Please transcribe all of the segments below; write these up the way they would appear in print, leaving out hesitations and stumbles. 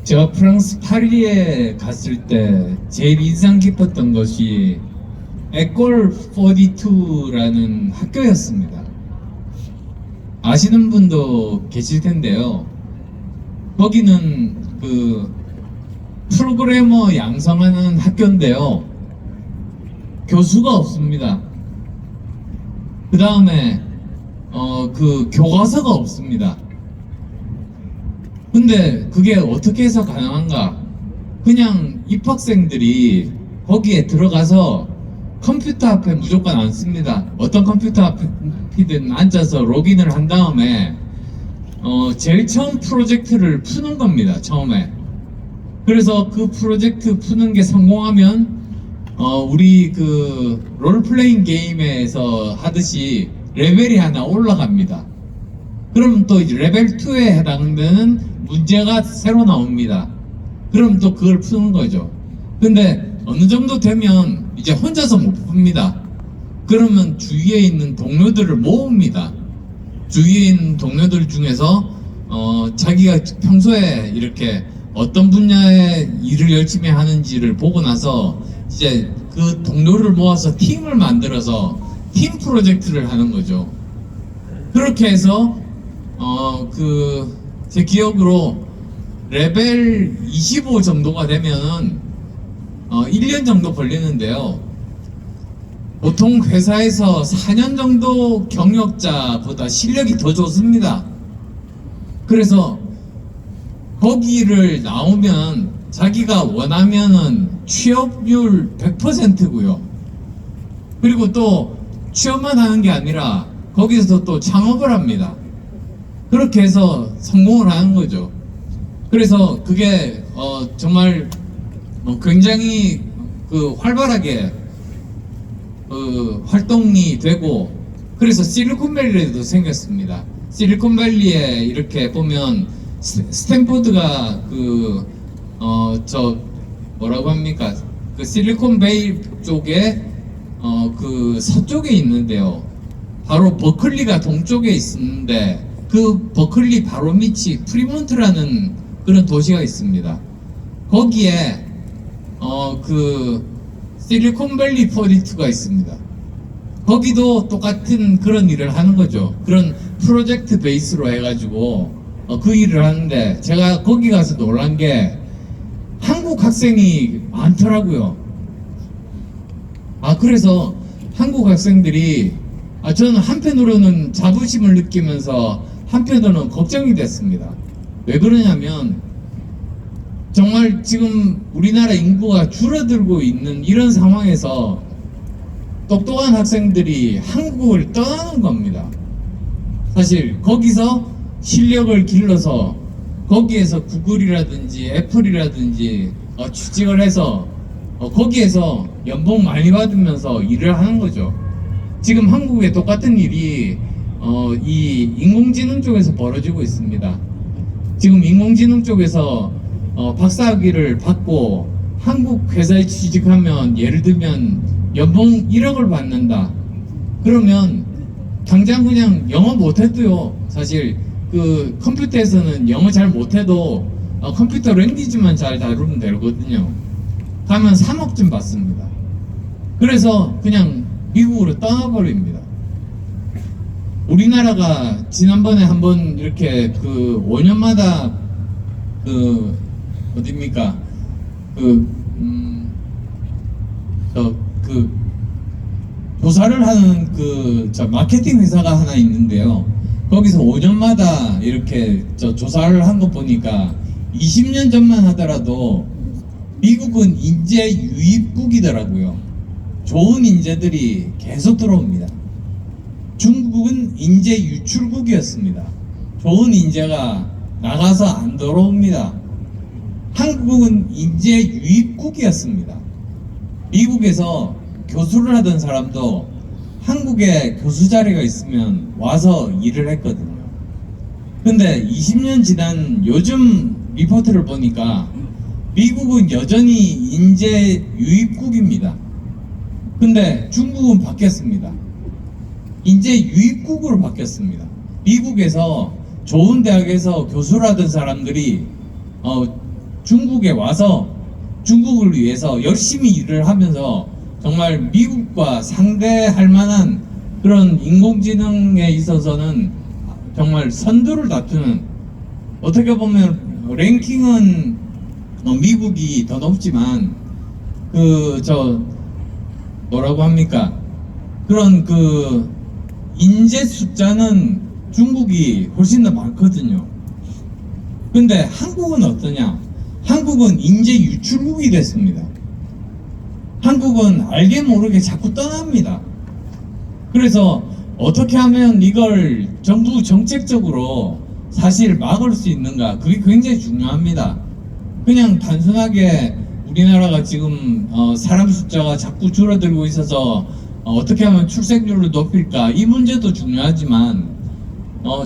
제가 프랑스 파리에 갔을 때 제일 인상 깊었던 것이 에콜 42라는 학교였습니다. 아시는 분도 계실 텐데요. 거기는 그 프로그래머 양성하는 학교인데요. 교수가 없습니다. 그 다음에 그 교과서가 없습니다. 근데 그게 어떻게 해서 가능한가? 그냥 입학생들이 거기에 들어가서 컴퓨터 앞에 무조건 앉습니다. 어떤 컴퓨터 앞이든 앉아서 로그인을 한 다음에 제일 처음 프로젝트를 푸는 겁니다. 처음에. 그래서 그 프로젝트 푸는 게 성공하면 우리 그 롤플레잉 게임에서 하듯이 레벨이 하나 올라갑니다. 그럼 또 레벨 2에 해당되는 문제가 새로 나옵니다. 그럼 또 그걸 푸는 거죠. 근데 어느 정도 되면 이제 혼자서 못 풉니다. 그러면 주위에 있는 동료들을 모읍니다. 주위에 있는 동료들 중에서 자기가 평소에 이렇게 어떤 분야의 일을 열심히 하는지를 보고 나서 이제 그 동료를 모아서 팀을 만들어서 팀 프로젝트를 하는 거죠. 그렇게 해서 제 기억으로 레벨 25 정도가 되면은 1년 정도 걸리는데요. 보통 회사에서 4년 정도 경력자보다 실력이 더 좋습니다. 그래서 거기를 나오면 자기가 원하면은 취업률 100%고요. 그리고 또 취업만 하는 게 아니라 거기서 또 창업을 합니다. 그렇게 해서 성공을 하는 거죠. 그래서 그게 정말 굉장히 활발하게 활동이 되고, 그래서 실리콘밸리도 생겼습니다. 실리콘밸리에 이렇게 보면 스탠포드가 뭐라고 합니까? 그 실리콘베이 쪽에 그 서쪽에 있는데요. 바로 버클리가 동쪽에 있는데 그 버클리 바로 밑이 프리몬트라는 그런 도시가 있습니다. 거기에 그 실리콘밸리 42가 있습니다. 거기도 똑같은 그런 일을 하는 거죠. 그런 프로젝트 베이스로 해가지고 그 일을 하는데, 제가 거기 가서 놀란 게 한국 학생이 많더라고요. 그래서 한국 학생들이 저는 한편으로는 자부심을 느끼면서 한편으로는 걱정이 됐습니다. 왜 그러냐면 정말 지금 우리나라 인구가 줄어들고 있는 이런 상황에서 똑똑한 학생들이 한국을 떠나는 겁니다. 사실 거기서 실력을 길러서 거기에서 구글이라든지 애플이라든지 취직을 해서 거기에서 연봉 많이 받으면서 일을 하는 거죠. 지금 한국에 똑같은 일이 이 인공지능 쪽에서 벌어지고 있습니다. 지금 인공지능 쪽에서 박사학위를 받고 한국 회사에 취직하면, 예를 들면 연봉 1억을 받는다. 그러면 당장 그냥 영어 못해도요, 사실 그 컴퓨터에서는 영어 잘 못해도 컴퓨터 랭귀지만 잘 다루면 되거든요. 가면 3억쯤 받습니다. 그래서 그냥 미국으로 떠나버립니다. 우리나라가 지난번에 한번 이렇게 5년마다 어딥니까? 조사를 하는 마케팅 회사가 하나 있는데요. 거기서 5년마다 이렇게 조사를 한 거 보니까 20년 전만 하더라도 미국은 인재 유입국이더라고요. 좋은 인재들이 계속 들어옵니다. 중국은 인재 유출국이었습니다. 좋은 인재가 나가서 안 들어옵니다. 한국은 인재 유입국이었습니다. 미국에서 교수를 하던 사람도 한국에 교수 자리가 있으면 와서 일을 했거든요. 근데 20년 지난 요즘 리포트를 보니까 미국은 여전히 인재 유입국입니다. 근데 중국은 바뀌었습니다. 인재 유입국으로 바뀌었습니다. 미국에서 좋은 대학에서 교수를 하던 사람들이 중국에 와서 중국을 위해서 열심히 일을 하면서 정말 미국과 상대할 만한 그런 인공지능에 있어서는 정말 선두를 다투는, 어떻게 보면 랭킹은 미국이 더 높지만 뭐라고 합니까? 그런 인재 숫자는 중국이 훨씬 더 많거든요. 근데 한국은 어떠냐? 한국은 인재 유출국이 됐습니다. 한국은 알게 모르게 자꾸 떠납니다. 그래서 어떻게 하면 이걸 정부 정책적으로 사실 막을 수 있는가? 그게 굉장히 중요합니다. 그냥 단순하게 우리나라가 지금 사람 숫자가 자꾸 줄어들고 있어서 어떻게 하면 출생률을 높일까? 이 문제도 중요하지만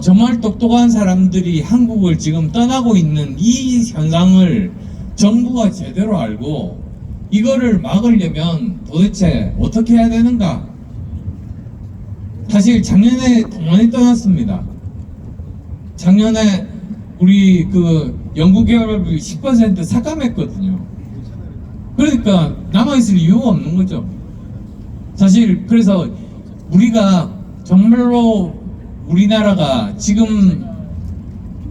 정말 똑똑한 사람들이 한국을 지금 떠나고 있는 이 현상을 정부가 제대로 알고 이거를 막으려면 도대체 어떻게 해야 되는가? 사실 작년에 동원이 떠났습니다. 작년에 우리 연구개발비 10% 삭감했거든요. 그러니까 남아있을 이유가 없는 거죠. 사실 그래서 우리가 정말로 우리나라가 지금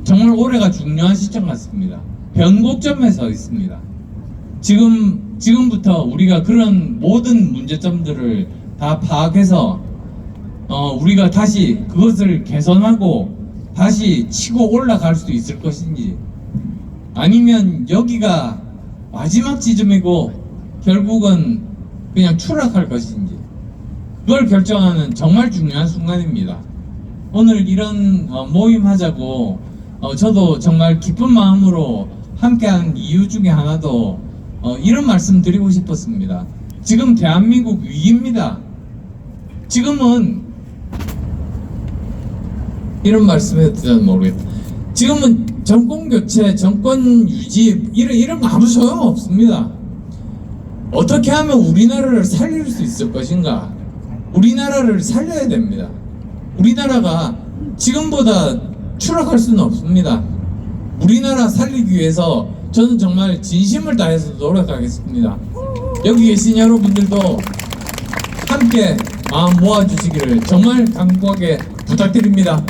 정말 올해가 중요한 시점 같습니다. 변곡점에 서 있습니다. 지금부터 우리가 그런 모든 문제점들을 다 파악해서 우리가 다시 그것을 개선하고 다시 치고 올라갈 수 있을 것인지, 아니면 여기가 마지막 지점이고 결국은 그냥 추락할 것인지, 그걸 결정하는 정말 중요한 순간입니다. 오늘 이런 모임 하자고 저도 정말 기쁜 마음으로 함께한 이유 중에 하나도 이런 말씀 드리고 싶었습니다. 지금 대한민국 위기입니다. 지금은 이런 말씀 해도 되는지 모르겠다. 지금은 정권 교체, 정권 유지 이런 거 아무 소용 없습니다. 어떻게 하면 우리나라를 살릴 수 있을 것인가? 우리나라를 살려야 됩니다. 우리나라가 지금보다 추락할 수는 없습니다. 우리나라 살리기 위해서 저는 정말 진심을 다해서 노력하겠습니다. 여기 계신 여러분들도 함께 마음 모아주시기를 정말 간곡하게 부탁드립니다.